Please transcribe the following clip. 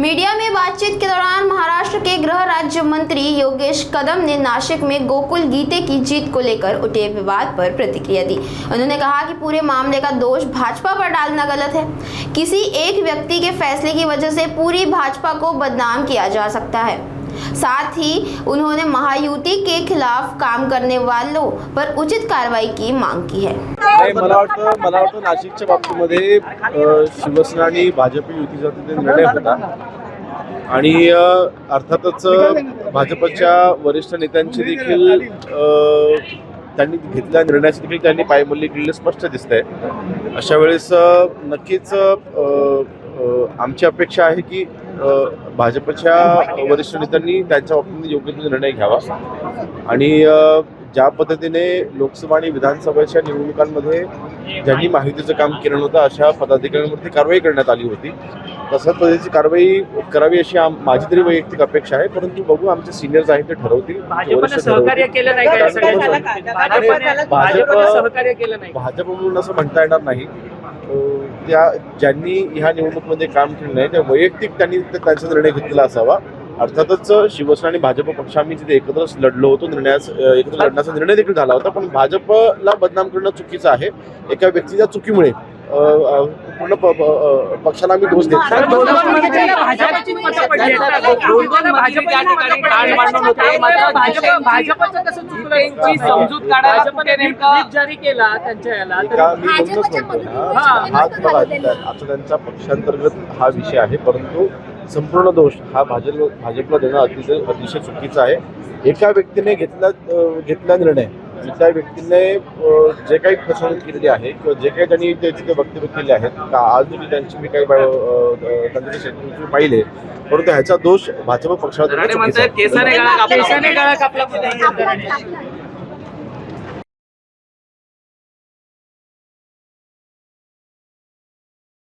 Media में बातचीत के दौरान महाराष्ट्र के गृह राज्य मंत्री योगेश कदम ने नासिक में गोकुल गीते की जीत को लेकर उठे विवाद पर प्रतिक्रिया दी। उन्होंने कहा कि पूरे मामले का दोष भाजपा पर डालना गलत है। किसी एक व्यक्ति के फैसले की वजह से पूरी भाजपा को बदनाम किया जा सकता है। साथ ही उन्होंने महायुति के खिलाफ काम करने वालों पर उचित कार्रवाई की मांग की है। मला वाटतं नाशिकच्या बाबतीमध्ये शिवसेना आणि भाजप युतीचा निर्णय होता आणि अर्थातच भाजपच्या वरिष्ठ नेत्यांची देखील त्यांनी घेतलेल्या निर्णयाची देखील त्यांनी पायमल्ली केलेली स्पष्ट दिसतंय। अशा वेळेस नक्कीच आमची अपेक्षा आहे की भाजपच्या वरिष्ठ नेत्यांनी त्यांच्या बाबतीत योग्य निर्णय घ्यावा आणि ज्या पद्धतीने लोकसभा आणि विधानसभेच्या निवडणुकांमध्ये ज्यांनी माहितीचं काम केलं नव्हतं अशा पदाधिकाऱ्यांवरती कारवाई करण्यात आली होती, तसंच पद्धतीची कारवाई करावी अशी माझी तरी वैयक्तिक अपेक्षा आहे। परंतु बघू आमचे सिनियर्स आहेत ते ठरवतील। सहकार्य केलं नाही भाजप म्हणून असं म्हणता येणार नाही। त्या ज्यांनी ह्या निवडणुकीमध्ये काम केलं नाही त्या वैयक्तिक त्यांनी त्यांचा निर्णय घेतलेला असावा। अर्थातच शिवसेना आणि भाजप पक्ष आम्ही जिथे एकत्र लढलो होतो, एकत्र लढण्याचा निर्णय देखील झाला होता, पण भाजपला बदनाम करणं चुकीचं आहे। एका व्यक्तीच्या चुकीमुळे पूर्ण पक्षाला आम्ही दोष देतो। आता त्यांच्या पक्षांतर्गत हा विषय आहे, परंतु संपूर्ण दोष हा भाजपला देणं अतिशय चुकीचं आहे। एका व्यक्तीने घेतला निर्णय, त्या व्यक्तीने जे काही फसवणूक केलेली आहे किंवा जे काही त्यांनी तिथे वक्तव्य केले आहेत आज मी त्यांची काही त्यांचे स्टेटमेंट पाहिले, परंतु ह्याचा दोष भाजप पक्षाला